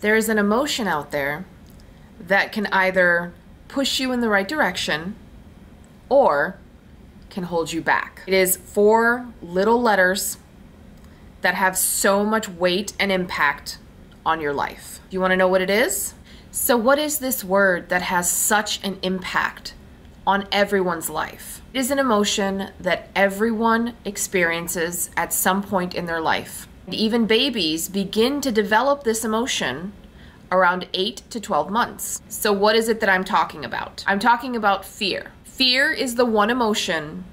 There's an emotion out there that can either push you in the right direction or can hold you back. It is 4 little letters that have so much weight and impact on your life. Do you want to know what it is? So what is this word that has such an impact on everyone's life? It is an emotion that everyone experiences at some point in their life. And even babies begin to develop this emotion around 8 to 12 months. So what is it that I'm talking about? I'm talking about fear. Fear is the one emotion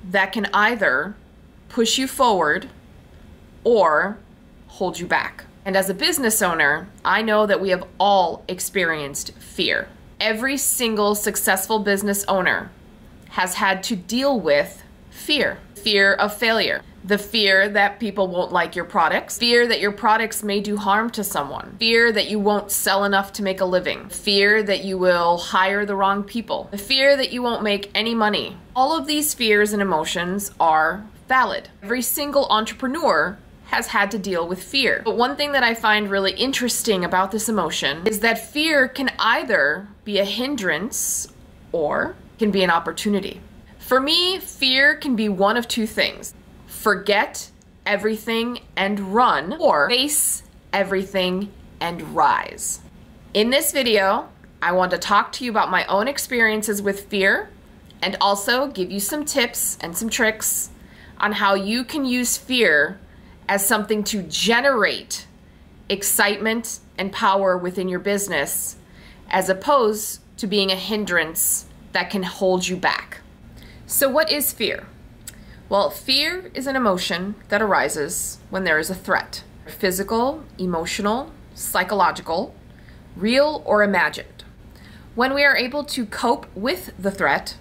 that can either push you forward or hold you back. And as a business owner, I know that we have all experienced fear. Every single successful business owner has had to deal with fear. Fear of failure. The fear that people won't like your products. Fear that your products may do harm to someone. Fear that you won't sell enough to make a living. Fear that you will hire the wrong people. The fear that you won't make any money. All of these fears and emotions are valid. Every single entrepreneur has had to deal with fear. But one thing that I find really interesting about this emotion is that fear can either be a hindrance or can be an opportunity. For me, fear can be one of 2 things. Forget everything and run, or face everything and rise. In this video, I want to talk to you about my own experiences with fear and also give you some tips and some tricks on how you can use fear as something to generate excitement and power within your business, as opposed to being a hindrance that can hold you back. So what is fear? Well, fear is an emotion that arises when there is a threat. Physical, emotional, psychological, real or imagined. When we are able to cope with the threat,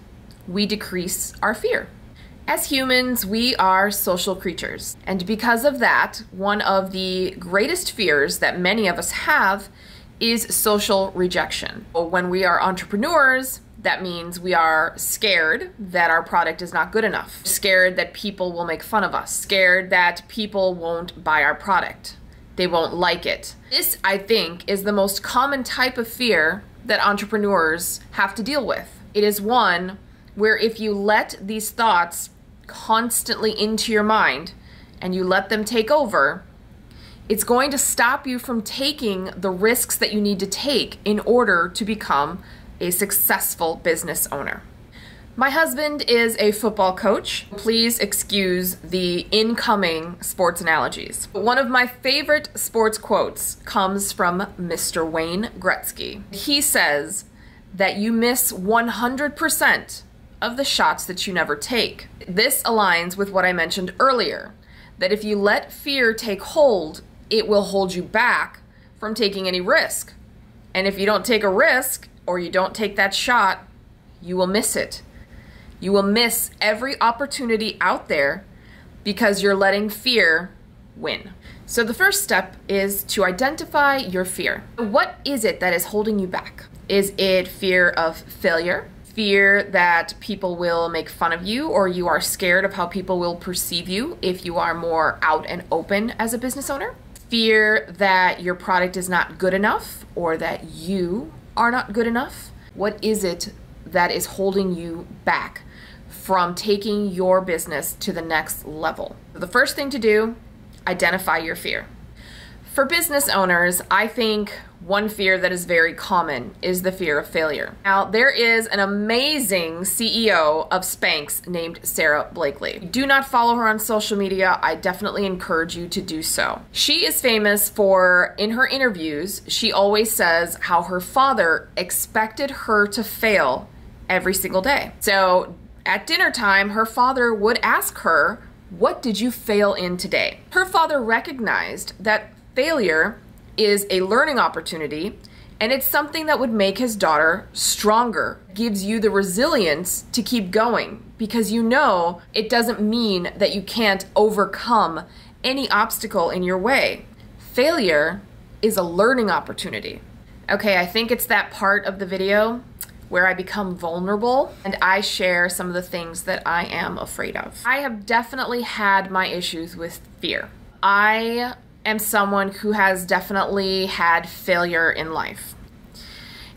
we decrease our fear. As humans, we are social creatures. And because of that, one of the greatest fears that many of us have is social rejection. When we are entrepreneurs, that means we are scared that our product is not good enough, scared that people will make fun of us, scared that people won't buy our product, they won't like it. This, I think, is the most common type of fear that entrepreneurs have to deal with. It is one where if you let these thoughts constantly into your mind and you let them take over, it's going to stop you from taking the risks that you need to take in order to become a successful business owner. My husband is a football coach. Please excuse the incoming sports analogies. One of my favorite sports quotes comes from Mr. Wayne Gretzky. He says that you miss 100% of the shots that you never take. This aligns with what I mentioned earlier, that if you let fear take hold, it will hold you back from taking any risk. And if you don't take a risk, or you don't take that shot, you will miss it. You will miss every opportunity out there because you're letting fear win. So the first step is to identify your fear. What is it that is holding you back? Is it fear of failure? Fear that people will make fun of you, or you are scared of how people will perceive you if you are more out and open as a business owner? Fear that your product is not good enough, or that you are not good enough? What is it that is holding you back from taking your business to the next level? The first thing to do, identify your fear. For business owners, I think one fear that is very common is the fear of failure. Now, there is an amazing CEO of Spanx named Sara Blakely. Do not follow her on social media. I definitely encourage you to do so. She is famous for, in her interviews, she always says how her father expected her to fail every single day. So at dinner time, her father would ask her, "What did you fail in today?" Her father recognized that failure is a learning opportunity, and it's something that would make his daughter stronger, gives you the resilience to keep going, because you know it doesn't mean that you can't overcome any obstacle in your way. Failure is a learning opportunity. Okay, I think it's that part of the video where I become vulnerable and I share some of the things that I am afraid of. I have definitely had my issues with fear. I am someone who has definitely had failure in life.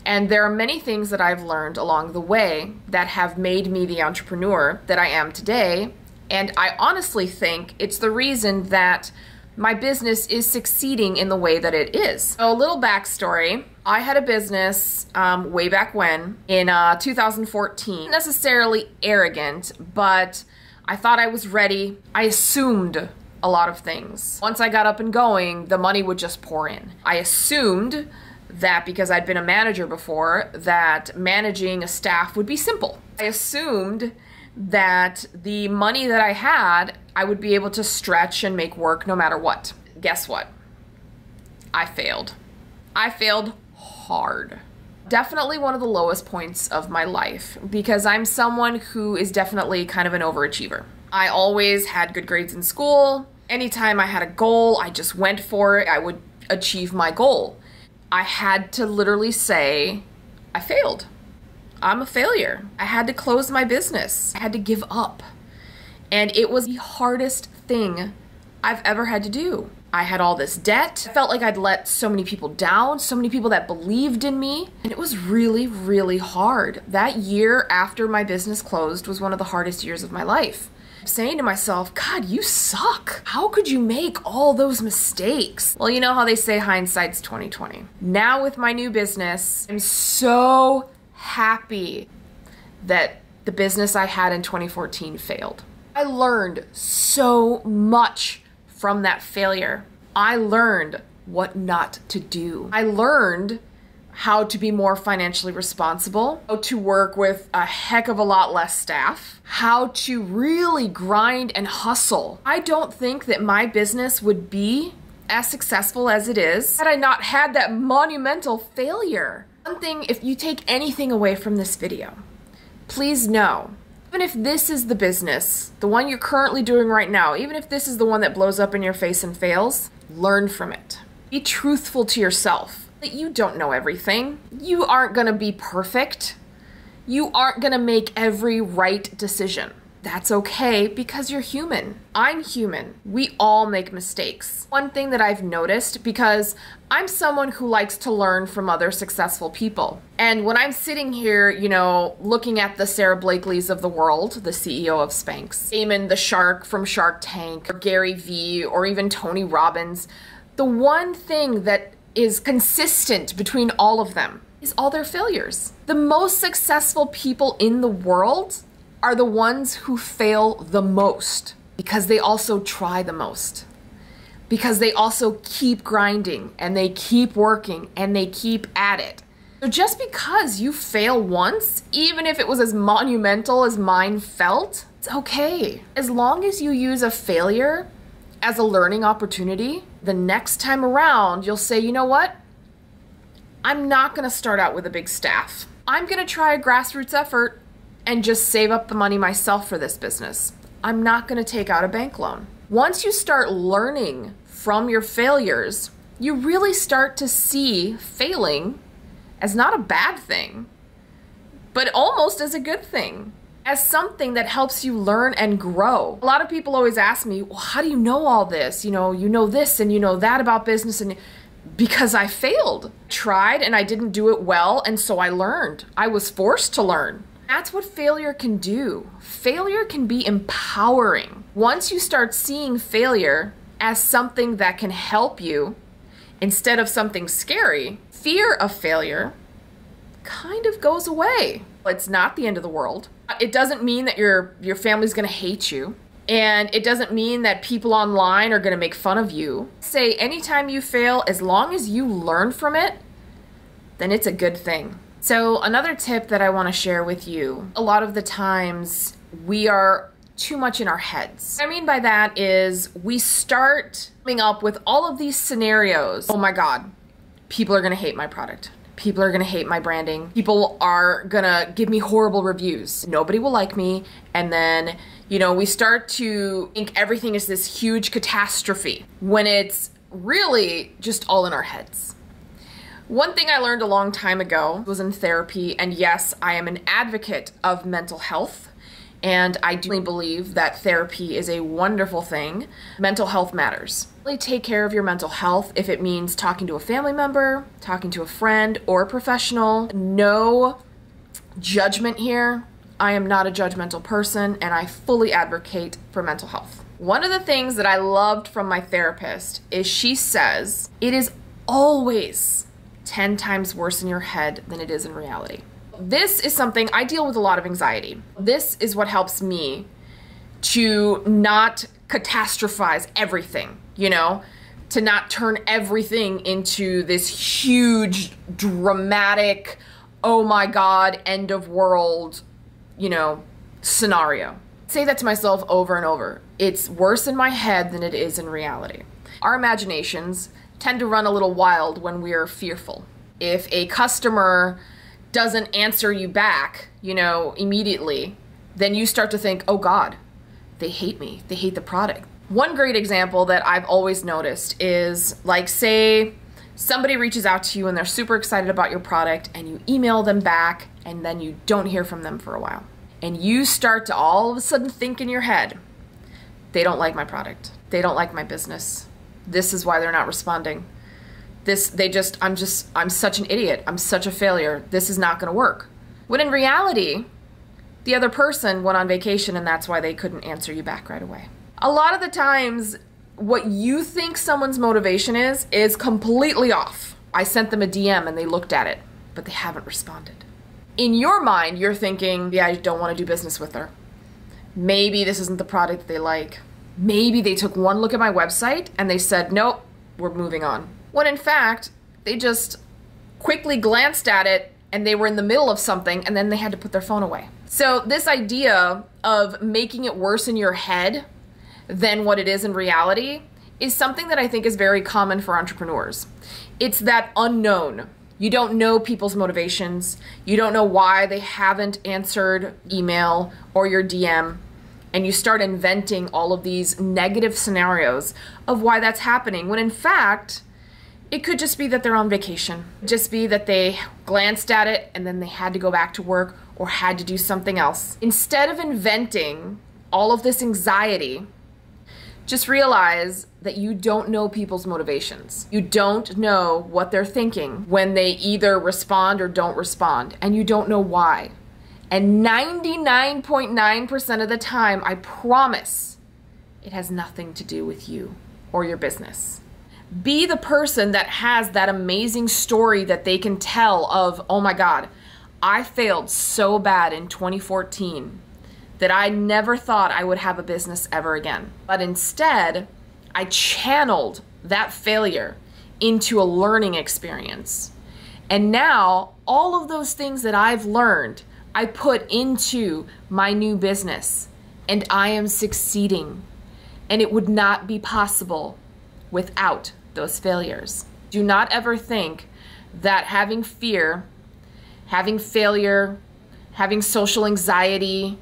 And there are many things that I've learned along the way that have made me the entrepreneur that I am today. And I honestly think it's the reason that my business is succeeding in the way that it is. So a little backstory. I had a business way back when in 2014. Not necessarily arrogant, but I thought I was ready. I assumed a lot of things. Once I got up and going, the money would just pour in. I assumed that because I'd been a manager before, that managing a staff would be simple. I assumed that the money that I had, I would be able to stretch and make work no matter what. Guess what? I failed. I failed hard. Definitely one of the lowest points of my life because I'm someone who is definitely kind of an overachiever. I always had good grades in school. Anytime I had a goal, I just went for it. I would achieve my goal. I had to literally say, I failed. I'm a failure. I had to close my business. I had to give up. And it was the hardest thing I've ever had to do. I had all this debt. I felt like I'd let so many people down, so many people that believed in me. And it was really, really hard. That year after my business closed was one of the hardest years of my life. Saying to myself, God, you suck. How could you make all those mistakes? Well, you know how they say hindsight's 20/20. Now with my new business, I'm so happy that the business I had in 2014 failed. I learned so much from that failure. I learned what not to do. I learned how to be more financially responsible, how to work with a heck of a lot less staff, how to really grind and hustle. I don't think that my business would be as successful as it is had I not had that monumental failure. One thing, if you take anything away from this video, please know, even if this is the business, the one you're currently doing right now, even if this is the one that blows up in your face and fails, learn from it. Be truthful to yourself. You don't know everything. You aren't going to be perfect. You aren't going to make every right decision. That's okay because you're human. I'm human. We all make mistakes. One thing that I've noticed, because I'm someone who likes to learn from other successful people. And when I'm sitting here, you know, looking at the Sara Blakely's of the world, the CEO of Spanx, Eamon the Shark from Shark Tank, or Gary Vee, or even Tony Robbins, the one thing that is consistent between all of them is all their failures. The most successful people in the world are the ones who fail the most because they also try the most, because they also keep grinding and they keep working and they keep at it. So just because you fail once, even if it was as monumental as mine felt, it's okay. As long as you use a failure as a learning opportunity, the next time around, you'll say, you know what? I'm not going to start out with a big staff. I'm going to try a grassroots effort and just save up the money myself for this business. I'm not going to take out a bank loan. Once you start learning from your failures, you really start to see failing as not a bad thing, but almost as a good thing, as something that helps you learn and grow. A lot of people always ask me, well, how do you know all this? You know this and you know that about business. And because I failed. Tried and I didn't do it well, and so I learned. I was forced to learn. That's what failure can do. Failure can be empowering. Once you start seeing failure as something that can help you instead of something scary, fear of failure kind of goes away. It's not the end of the world. It doesn't mean that your family's gonna hate you. And it doesn't mean that people online are gonna make fun of you. Say anytime you fail, as long as you learn from it, then it's a good thing. So another tip that I wanna share with you, a lot of the times we are too much in our heads. What I mean by that is we start coming up with all of these scenarios. Oh my God, people are gonna hate my product. People are gonna hate my branding. People are gonna give me horrible reviews. Nobody will like me. And then, we start to think everything is this huge catastrophe when it's really just all in our heads. One thing I learned a long time ago was in therapy, and yes, I am an advocate of mental health And I do believe that therapy is a wonderful thing. Mental health matters. Really take care of your mental health if it means talking to a family member, talking to a friend or a professional. No judgment here. I am not a judgmental person, and I fully advocate for mental health. One of the things that I loved from my therapist is she says it is always 10 times worse in your head than it is in reality. This is something I deal with a lot of anxiety. This is what helps me to not catastrophize everything, you know, to not turn everything into this huge, dramatic, oh my God, end of world, you know, scenario. Say that to myself over and over. It's worse in my head than it is in reality. Our imaginations tend to run a little wild when we are fearful. If a customer doesn't answer you back, you know, immediately, then you start to think, oh God, they hate me. They hate the product. One great example that I've always noticed is, like, say somebody reaches out to you and they're super excited about your product and you email them back and then you don't hear from them for a while. And you start to all of a sudden think in your head, they don't like my product. They don't like my business. This is why they're not responding. I'm such an idiot. I'm such a failure. This is not going to work. When in reality, the other person went on vacation and that's why they couldn't answer you back right away. A lot of the times, what you think someone's motivation is completely off. I sent them a DM and they looked at it, but they haven't responded. In your mind, you're thinking, yeah, I don't want to do business with her. Maybe this isn't the product that they like. Maybe they took one look at my website and they said, nope, we're moving on. When in fact, they just quickly glanced at it and they were in the middle of something and then they had to put their phone away. So this idea of making it worse in your head than what it is in reality is something that I think is very common for entrepreneurs. It's that unknown. You don't know people's motivations. You don't know why they haven't answered email or your DM. And you start inventing all of these negative scenarios of why that's happening, when in fact, it could just be that they're on vacation. Just be that they glanced at it and then they had to go back to work or had to do something else. Instead of inventing all of this anxiety, just realize that you don't know people's motivations. You don't know what they're thinking when they either respond or don't respond, and you don't know why. And 99.9% of the time, I promise, it has nothing to do with you or your business. Be the person that has that amazing story that they can tell of, oh my God, I failed so bad in 2014 that I never thought I would have a business ever again. But instead, I channeled that failure into a learning experience. And now, all of those things that I've learned, I put into my new business, and I am succeeding. And it would not be possible without those failures. Do not ever think that having fear, having failure, having social anxiety,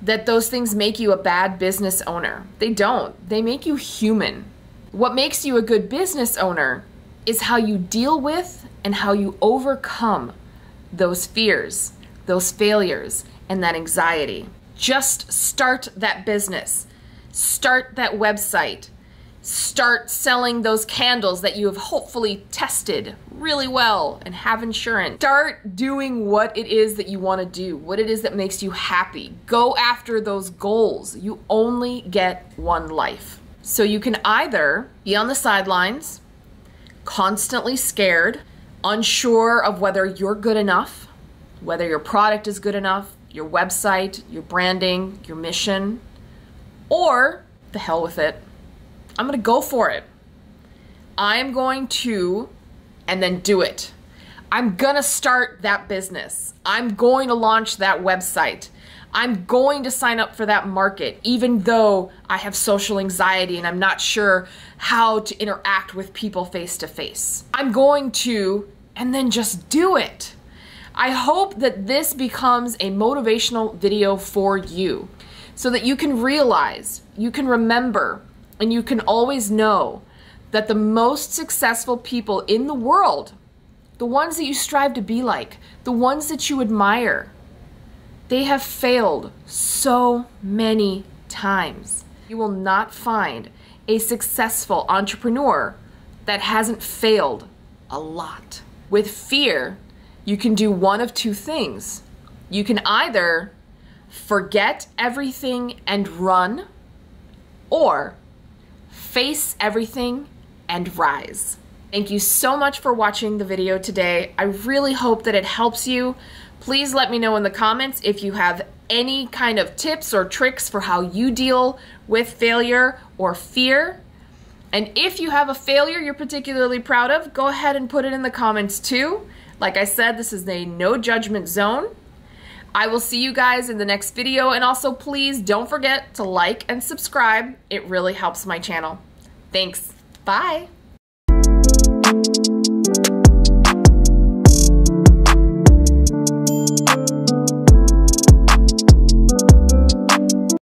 that those things make you a bad business owner. They don't. They make you human. What makes you a good business owner is how you deal with and how you overcome those fears, those failures, and that anxiety. Just start that business. Start that website. Start selling those candles that you have hopefully tested really well and have insurance. Start doing what it is that you want to do, what it is that makes you happy. Go after those goals. You only get one life. So you can either be on the sidelines, constantly scared, unsure of whether you're good enough, whether your product is good enough, your website, your branding, your mission, or the hell with it. I'm going to go for it. I'm going to, and then do it. I'm going to start that business. I'm going to launch that website. I'm going to sign up for that market, even though I have social anxiety and I'm not sure how to interact with people face to face. I'm going to, and then just do it. I hope that this becomes a motivational video for you so that you can realize, you can remember, and you can always know that the most successful people in the world, the ones that you strive to be like, the ones that you admire, They have failed so many times. You will not find a successful entrepreneur that hasn't failed a lot. With fear, you can do one of two things. You can either forget everything and run, or face everything and rise. Thank you so much for watching the video today. I really hope that it helps you. Please let me know in the comments if you have any kind of tips or tricks for how you deal with failure or fear. And if you have a failure you're particularly proud of, go ahead and put it in the comments too. Like I said, this is a no judgment zone. I will see you guys in the next video, and also please don't forget to like and subscribe. It really helps my channel. Thanks. Bye.